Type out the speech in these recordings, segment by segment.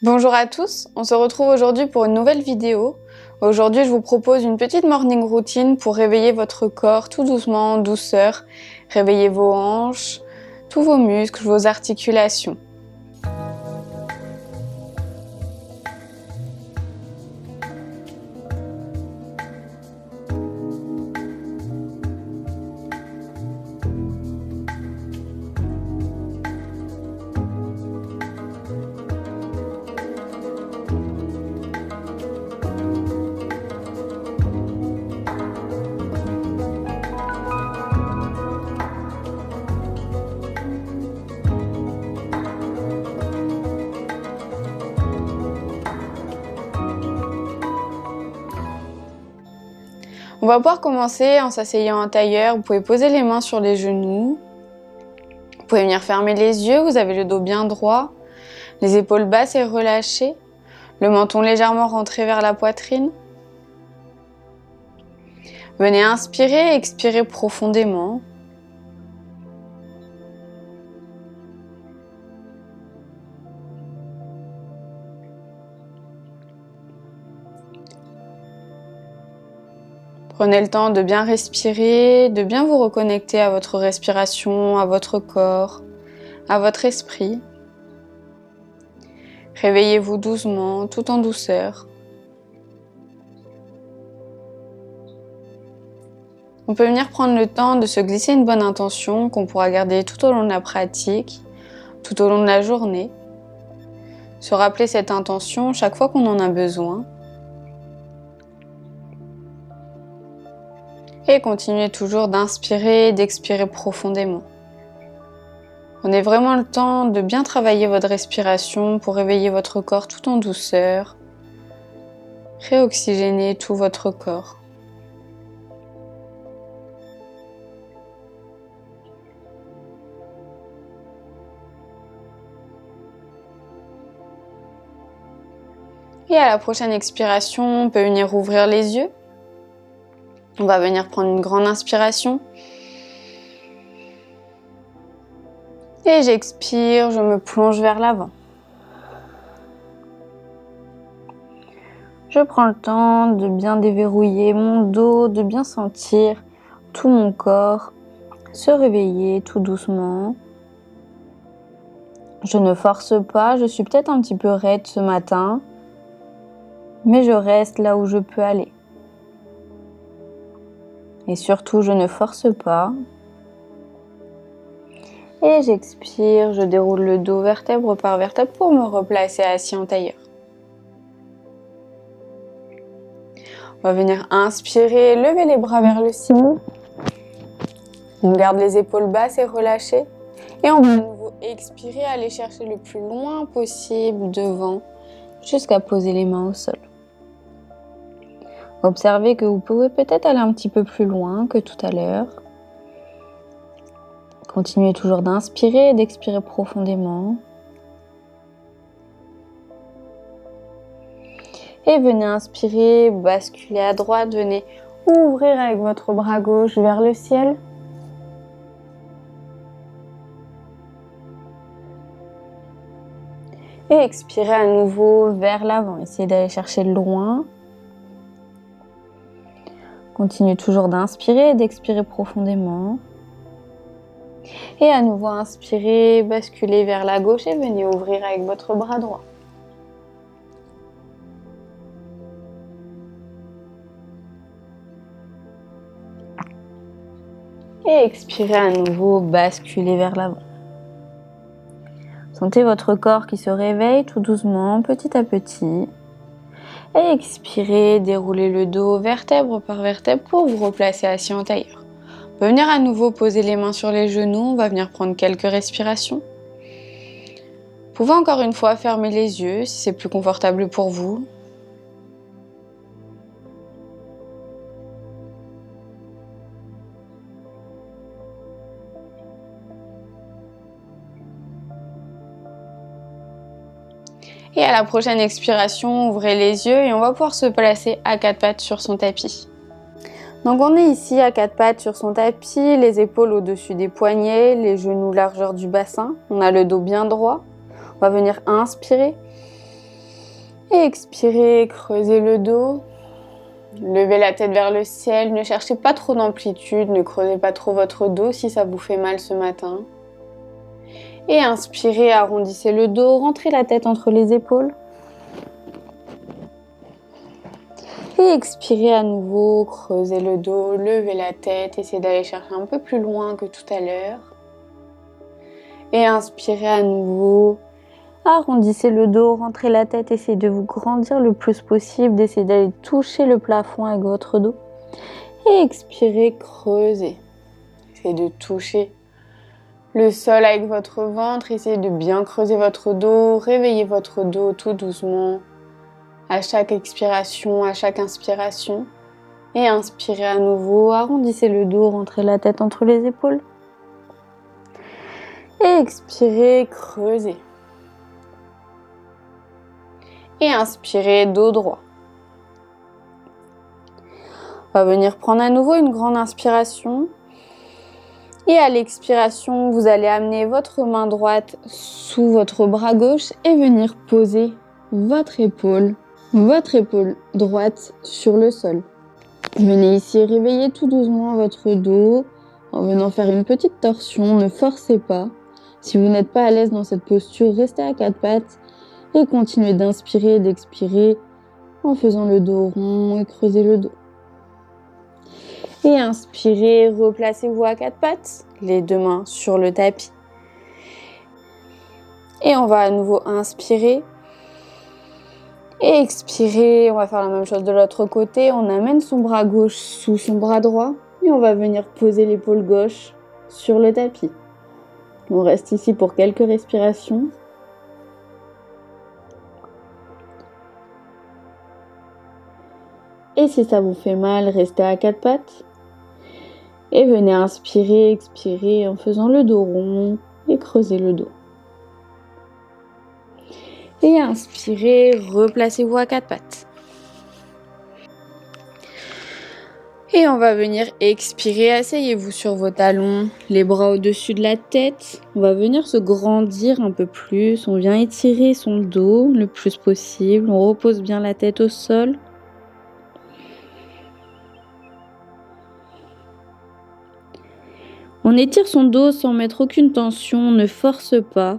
Bonjour à tous, on se retrouve aujourd'hui pour une nouvelle vidéo. Aujourd'hui, je vous propose une petite morning routine pour réveiller votre corps tout doucement, en douceur. Réveiller vos hanches, tous vos muscles, vos articulations. On va pouvoir commencer en s'asseyant en tailleur. Vous pouvez poser les mains sur les genoux. Vous pouvez venir fermer les yeux, vous avez le dos bien droit, les épaules basses et relâchées, le menton légèrement rentré vers la poitrine. Venez inspirer et expirer profondément. Prenez le temps de bien respirer, de bien vous reconnecter à votre respiration, à votre corps, à votre esprit. Réveillez-vous doucement, tout en douceur. On peut venir prendre le temps de se glisser une bonne intention qu'on pourra garder tout au long de la pratique, tout au long de la journée. Se rappeler cette intention chaque fois qu'on en a besoin. Et continuez toujours d'inspirer et d'expirer profondément. Prenez vraiment le temps de bien travailler votre respiration pour réveiller votre corps tout en douceur. Réoxygéner tout votre corps. Et à la prochaine expiration, on peut venir ouvrir les yeux. On va venir prendre une grande inspiration. Et j'expire, je me plonge vers l'avant. Je prends le temps de bien déverrouiller mon dos, de bien sentir tout mon corps se réveiller tout doucement. Je ne force pas, je suis peut-être un petit peu raide ce matin, mais je reste là où je peux aller. Et surtout, je ne force pas. Et j'expire, je déroule le dos vertèbre par vertèbre pour me replacer assis en tailleur. On va venir inspirer, lever les bras vers le ciel. On garde les épaules basses et relâchées. Et on va à nouveau expirer, aller chercher le plus loin possible devant, jusqu'à poser les mains au sol. Observez que vous pouvez peut-être aller un petit peu plus loin que tout à l'heure. Continuez toujours d'inspirer et d'expirer profondément. Et venez inspirer, basculer à droite, venez ouvrir avec votre bras gauche vers le ciel. Et expirez à nouveau vers l'avant, essayez d'aller chercher loin. Continuez toujours d'inspirer et d'expirer profondément. Et à nouveau inspirez, basculez vers la gauche et venez ouvrir avec votre bras droit. Et expirez à nouveau, basculez vers l'avant. Sentez votre corps qui se réveille tout doucement, petit à petit. Et expirez, déroulez le dos vertèbre par vertèbre pour vous replacer assis en tailleur. On peut venir à nouveau poser les mains sur les genoux, on va venir prendre quelques respirations. Vous pouvez encore une fois fermer les yeux si c'est plus confortable pour vous. Et à la prochaine expiration, ouvrez les yeux et on va pouvoir se placer à quatre pattes sur son tapis. Donc on est ici à quatre pattes sur son tapis, les épaules au-dessus des poignets, les genoux largeur du bassin. On a le dos bien droit. On va venir inspirer. Et expirez, creusez le dos. Levez la tête vers le ciel. Ne cherchez pas trop d'amplitude. Ne creusez pas trop votre dos si ça vous fait mal ce matin. Et inspirez, arrondissez le dos. Rentrez la tête entre les épaules. Et expirez à nouveau, creusez le dos, levez la tête, essayez d'aller chercher un peu plus loin que tout à l'heure. Et inspirez à nouveau, arrondissez le dos, rentrez la tête, essayez de vous grandir le plus possible, d'essayer d'aller toucher le plafond avec votre dos. Et expirez, creusez. Essayez de toucher le sol avec votre ventre, essayez de bien creuser votre dos, réveillez votre dos tout doucement. À chaque expiration, à chaque inspiration. Et inspirez à nouveau, arrondissez le dos, rentrez la tête entre les épaules. Et expirez, creusez. Et inspirez, dos droit. On va venir prendre à nouveau une grande inspiration. Et à l'expiration, vous allez amener votre main droite sous votre bras gauche et venir poser votre épaule droite sur le sol. Venez ici réveiller tout doucement votre dos en venant faire une petite torsion, ne forcez pas. Si vous n'êtes pas à l'aise dans cette posture, restez à quatre pattes et continuez d'inspirer et d'expirer en faisant le dos rond et creusez le dos. Et inspirez, replacez-vous à quatre pattes, les deux mains sur le tapis. Et on va à nouveau inspirer. Et expirez, on va faire la même chose de l'autre côté. On amène son bras gauche sous son bras droit et on va venir poser l'épaule gauche sur le tapis. On reste ici pour quelques respirations. Et si ça vous fait mal, restez à quatre pattes. Et venez inspirer, expirer en faisant le dos rond et creusez le dos. Et inspirez, replacez-vous à quatre pattes. Et on va venir expirer, asseyez-vous sur vos talons, les bras au-dessus de la tête. On va venir se grandir un peu plus, on vient étirer son dos le plus possible. On repose bien la tête au sol. On étire son dos sans mettre aucune tension, on ne force pas.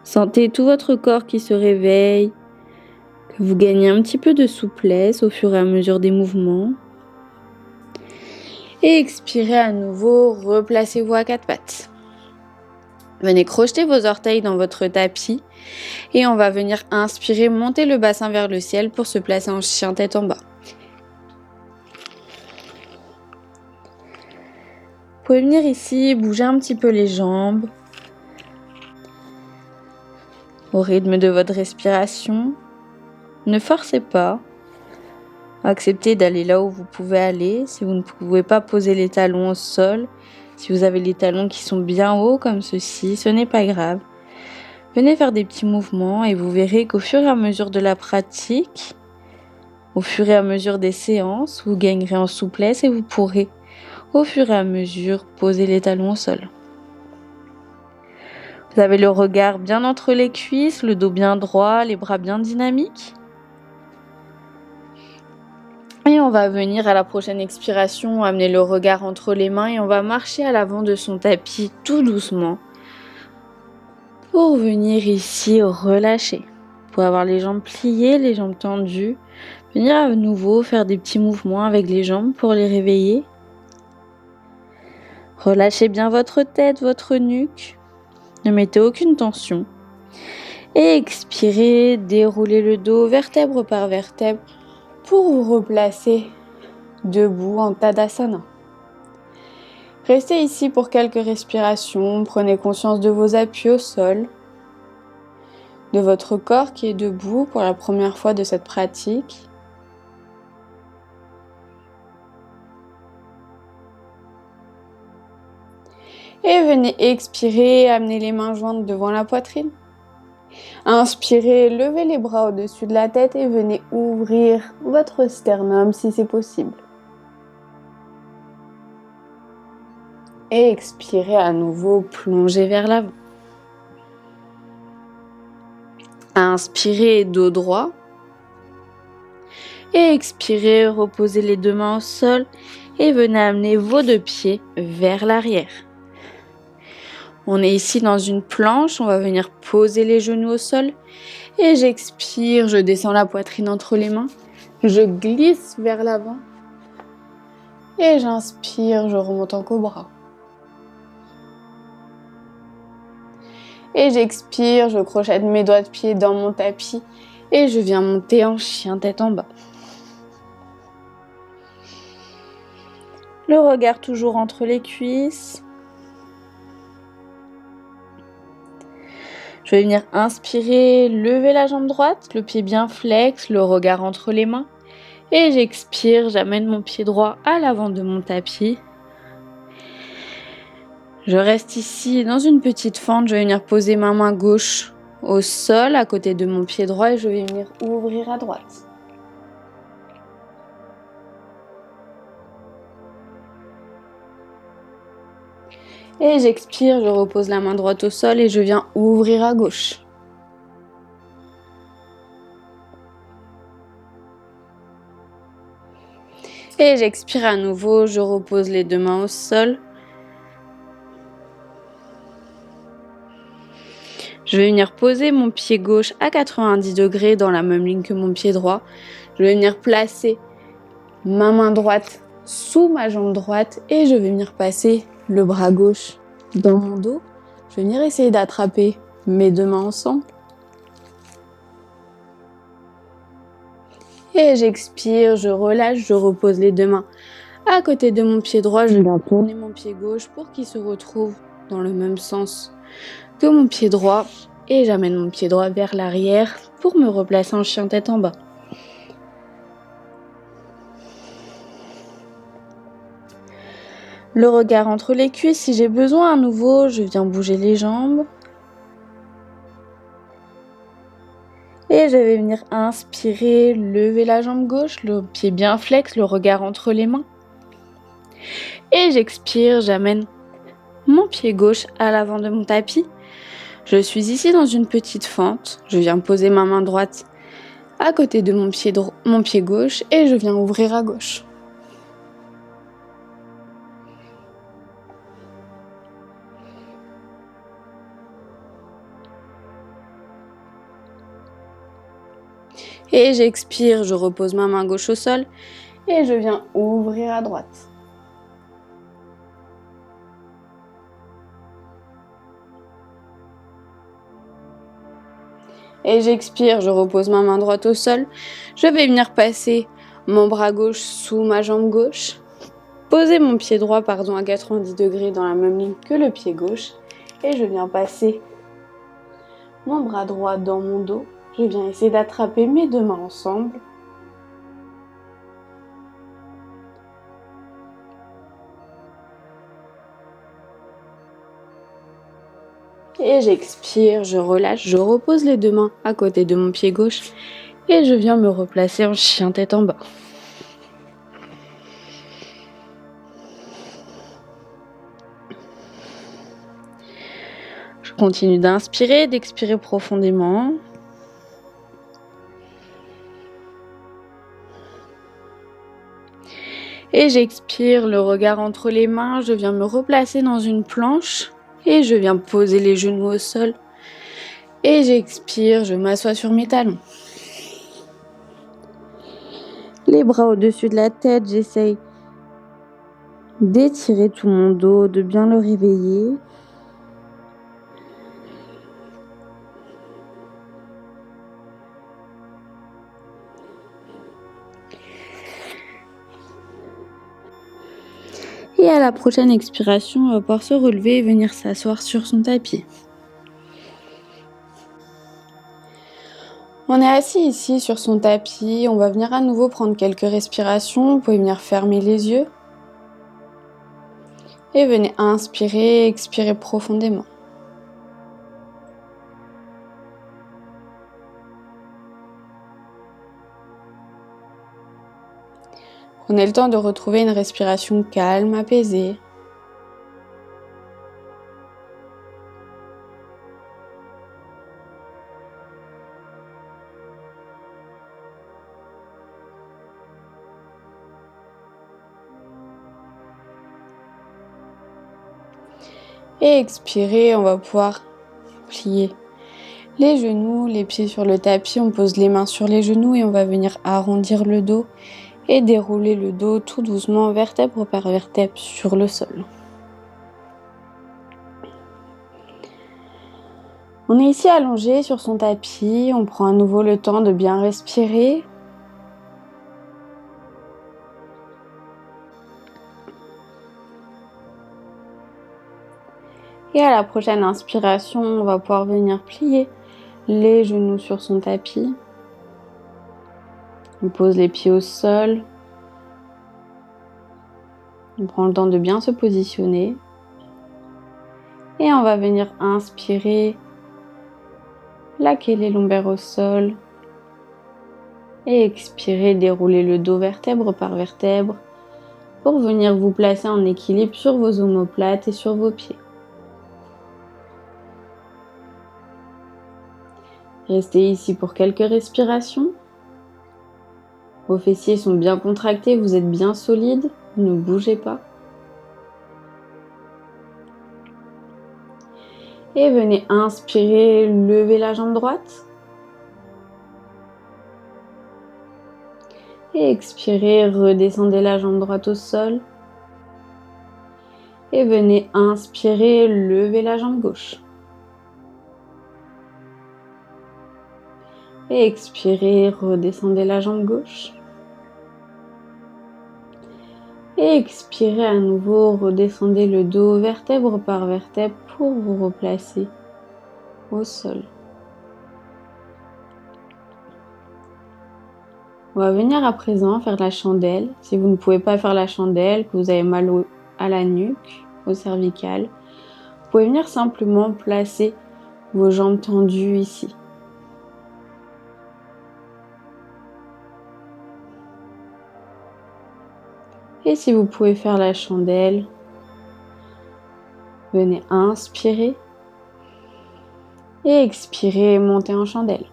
Sentez tout votre corps qui se réveille, que vous gagnez un petit peu de souplesse au fur et à mesure des mouvements. Et expirez à nouveau, replacez-vous à quatre pattes. Venez crocheter vos orteils dans votre tapis et on va venir inspirer, monter le bassin vers le ciel pour se placer en chien tête en bas. Vous pouvez venir ici, bouger un petit peu les jambes au rythme de votre respiration. Ne forcez pas. Acceptez d'aller là où vous pouvez aller. Si vous ne pouvez pas poser les talons au sol, si vous avez les talons qui sont bien hauts comme ceci, ce n'est pas grave. Venez faire des petits mouvements et vous verrez qu'au fur et à mesure de la pratique, au fur et à mesure des séances, vous gagnerez en souplesse et vous pourrez, au fur et à mesure, poser les talons au sol. Vous avez le regard bien entre les cuisses, le dos bien droit, les bras bien dynamiques. Et on va venir à la prochaine expiration, amener le regard entre les mains et on va marcher à l'avant de son tapis tout doucement pour venir ici relâcher. Vous pouvez avoir les jambes pliées, les jambes tendues. Venir à nouveau faire des petits mouvements avec les jambes pour les réveiller. Relâchez bien votre tête, votre nuque. Ne mettez aucune tension. Et expirez, déroulez le dos vertèbre par vertèbre pour vous replacer debout en Tadasana. Restez ici pour quelques respirations, prenez conscience de vos appuis au sol, de votre corps qui est debout pour la première fois de cette pratique. Et venez expirer, amener les mains jointes devant la poitrine. Inspirez, levez les bras au-dessus de la tête et venez ouvrir votre sternum si c'est possible. Et expirez à nouveau, plongez vers l'avant. Inspirez, dos droit. Et expirez, reposez les deux mains au sol et venez amener vos deux pieds vers l'arrière. On est ici dans une planche, on va venir poser les genoux au sol. Et j'expire, je descends la poitrine entre les mains. Je glisse vers l'avant. Et j'inspire, je remonte en cobra. Et j'expire, je crochette mes doigts de pied dans mon tapis. Et je viens monter en chien tête en bas. Le regard toujours entre les cuisses. Je vais venir inspirer, lever la jambe droite, le pied bien flex, le regard entre les mains. Et j'expire, j'amène mon pied droit à l'avant de mon tapis. Je reste ici dans une petite fente, je vais venir poser ma main gauche au sol à côté de mon pied droit et je vais venir ouvrir à droite. Et j'expire, je repose la main droite au sol et je viens ouvrir à gauche. Et j'expire à nouveau, je repose les deux mains au sol. Je vais venir poser mon pied gauche à 90 degrés dans la même ligne que mon pied droit. Je vais venir placer ma main droite sous ma jambe droite et je vais venir passer le bras gauche dans mon dos. Je vais venir essayer d'attraper mes deux mains ensemble. Et j'expire, je relâche, je repose les deux mains à côté de mon pied droit. Je viens tourner mon pied gauche pour qu'il se retrouve dans le même sens que mon pied droit. Et j'amène mon pied droit vers l'arrière pour me replacer en chien tête en bas. Le regard entre les cuisses, si j'ai besoin à nouveau, je viens bouger les jambes. Et je vais venir inspirer, lever la jambe gauche, le pied bien flex, le regard entre les mains. Et j'expire, j'amène mon pied gauche à l'avant de mon tapis. Je suis ici dans une petite fente. Je viens poser ma main droite à côté de mon pied gauche et je viens ouvrir à gauche. Et j'expire, je repose ma main gauche au sol et je viens ouvrir à droite. Et j'expire, je repose ma main droite au sol. Je vais venir passer mon bras gauche sous ma jambe gauche. Poser mon pied droit à 90 degrés dans la même ligne que le pied gauche. Et je viens passer mon bras droit dans mon dos. Je viens essayer d'attraper mes deux mains ensemble. Et j'expire, je relâche, je repose les deux mains à côté de mon pied gauche. Et je viens me replacer en chien tête en bas. Je continue d'inspirer, d'expirer profondément. Et j'expire, le regard entre les mains, je viens me replacer dans une planche et je viens poser les genoux au sol. Et j'expire, je m'assois sur mes talons. Les bras au-dessus de la tête, j'essaye d'étirer tout mon dos, de bien le réveiller. Et à la prochaine expiration, on va pouvoir se relever et venir s'asseoir sur son tapis. On est assis ici sur son tapis, on va venir à nouveau prendre quelques respirations, vous pouvez venir fermer les yeux. Et venez inspirer, expirer profondément. Prenez le temps de retrouver une respiration calme, apaisée. Et expirez, on va pouvoir plier les genoux, les pieds sur le tapis. On pose les mains sur les genoux et on va venir arrondir le dos et dérouler le dos tout doucement, vertèbre par vertèbre sur le sol. On est ici allongé sur son tapis, on prend à nouveau le temps de bien respirer. Et à la prochaine inspiration, on va pouvoir venir plier les genoux sur son tapis. On pose les pieds au sol. On prend le temps de bien se positionner. Et on va venir inspirer, plaquer les lombaires au sol. Et expirer, dérouler le dos vertèbre par vertèbre pour venir vous placer en équilibre sur vos omoplates et sur vos pieds. Restez ici pour quelques respirations. Vos fessiers sont bien contractés, vous êtes bien solide, ne bougez pas. Et venez inspirer, levez la jambe droite. Et expirez, redescendez la jambe droite au sol. Et venez inspirer, levez la jambe gauche. Et expirez, redescendez la jambe gauche. Et expirez à nouveau, redescendez le dos vertèbre par vertèbre pour vous replacer au sol. On va venir à présent faire la chandelle. Si vous ne pouvez pas faire la chandelle, que vous avez mal à la nuque, au cervical, vous pouvez venir simplement placer vos jambes tendues ici. Et si vous pouvez faire la chandelle, venez inspirer et expirer, monter en chandelle.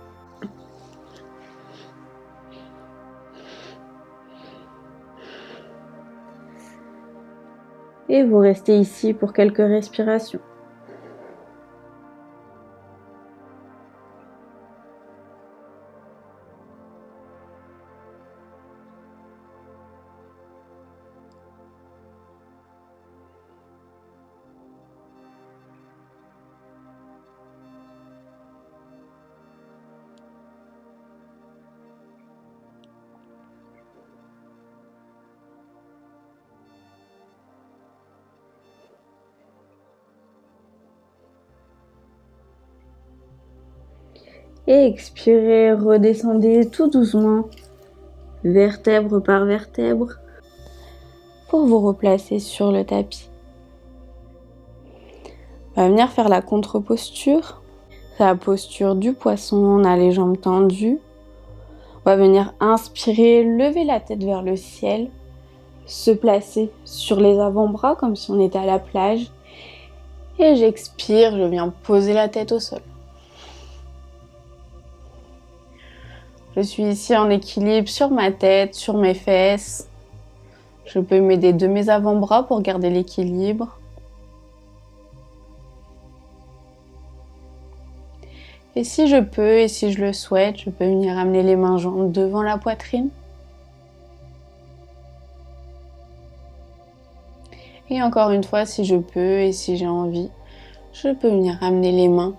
Et vous restez ici pour quelques respirations. Et expirez, redescendez tout doucement, vertèbre par vertèbre, pour vous replacer sur le tapis. On va venir faire la contre-posture. C'est la posture du poisson, on a les jambes tendues. On va venir inspirer, lever la tête vers le ciel, se placer sur les avant-bras comme si on était à la plage. Et j'expire, je viens poser la tête au sol. Je suis ici en équilibre sur ma tête, sur mes fesses. Je peux m'aider de mes avant-bras pour garder l'équilibre. Et si je peux, et si je le souhaite, je peux venir amener les mains jointes devant la poitrine. Et encore une fois, si je peux et si j'ai envie, je peux venir amener les mains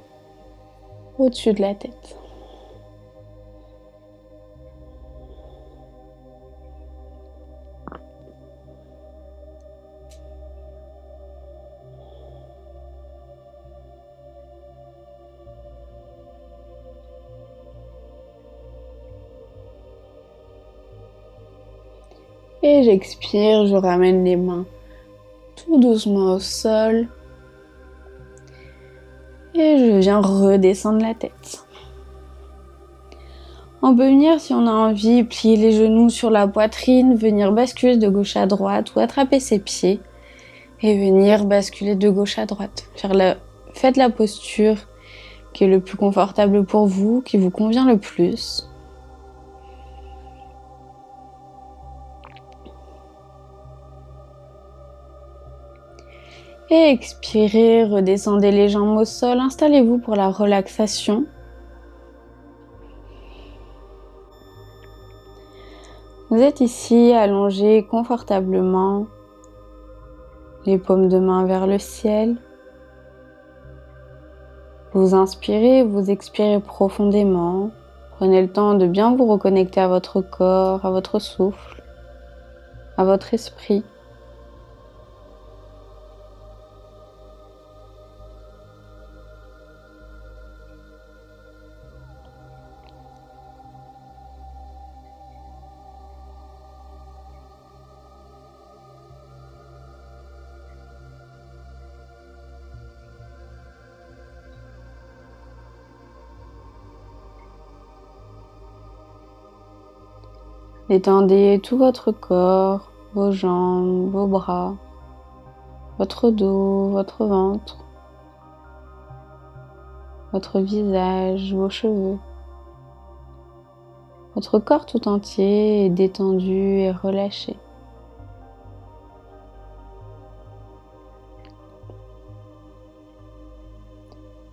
au-dessus de la tête. Et j'expire, je ramène les mains tout doucement au sol. Et je viens redescendre la tête. On peut venir, si on a envie, plier les genoux sur la poitrine, venir basculer de gauche à droite ou attraper ses pieds et venir basculer de gauche à droite. Faites la posture qui est le plus confortable pour vous, qui vous convient le plus. Et expirez, redescendez les jambes au sol, installez-vous pour la relaxation. Vous êtes ici allongé confortablement, les paumes de main vers le ciel. Vous inspirez, vous expirez profondément. Prenez le temps de bien vous reconnecter à votre corps, à votre souffle, à votre esprit. Détendez tout votre corps, vos jambes, vos bras, votre dos, votre ventre, votre visage, vos cheveux. Votre corps tout entier est détendu et relâché.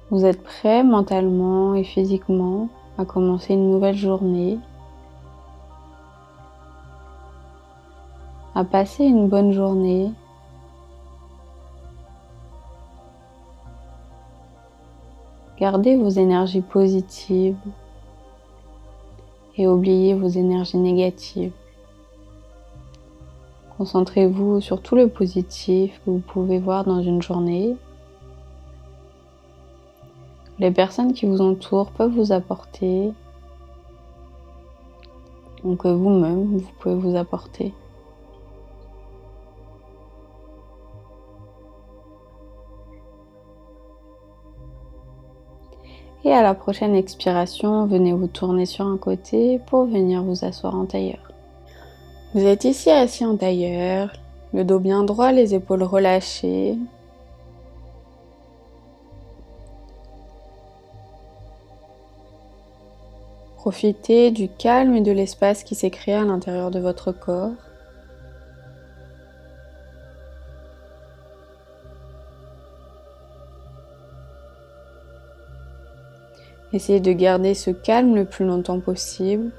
Vous êtes prêt mentalement et physiquement à commencer une nouvelle journée, à passer une bonne journée. Gardez vos énergies positives et oubliez vos énergies négatives. Concentrez-vous sur tout le positif que vous pouvez voir dans une journée. Les personnes qui vous entourent peuvent vous apporter, donc vous-même, vous pouvez vous apporter. Et à la prochaine expiration, venez vous tourner sur un côté pour venir vous asseoir en tailleur. Vous êtes ici assis en tailleur, le dos bien droit, les épaules relâchées. Profitez du calme et de l'espace qui s'est créé à l'intérieur de votre corps. Essayez de garder ce calme le plus longtemps possible.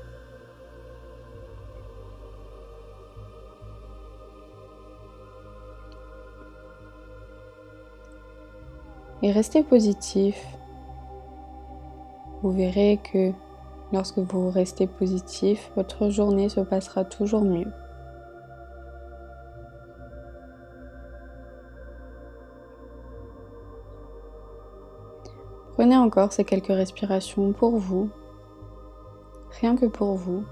Et restez positif. Vous verrez que lorsque vous restez positif, votre journée se passera toujours mieux. Prenez encore ces quelques respirations pour vous, rien que pour vous.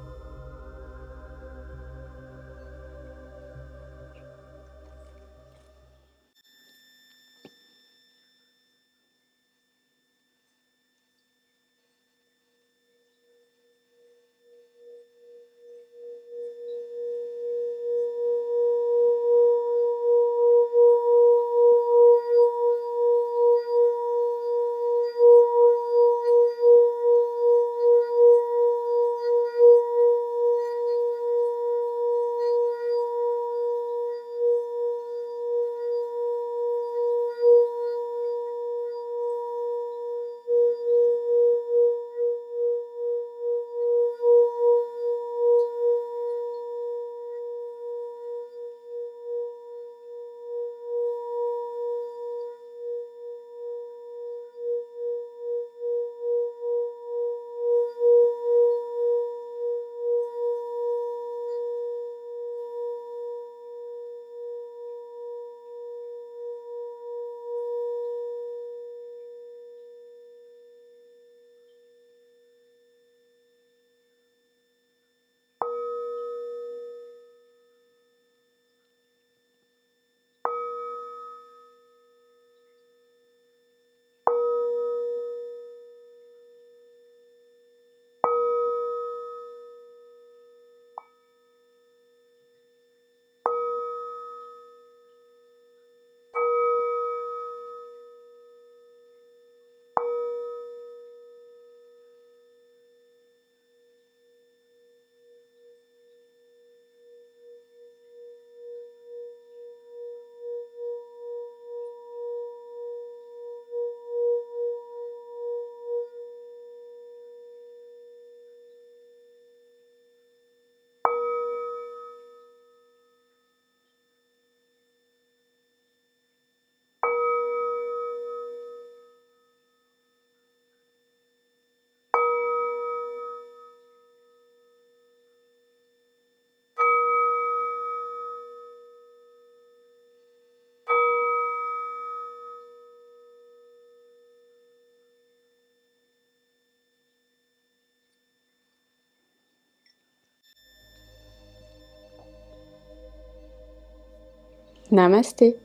Namasté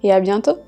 et à bientôt.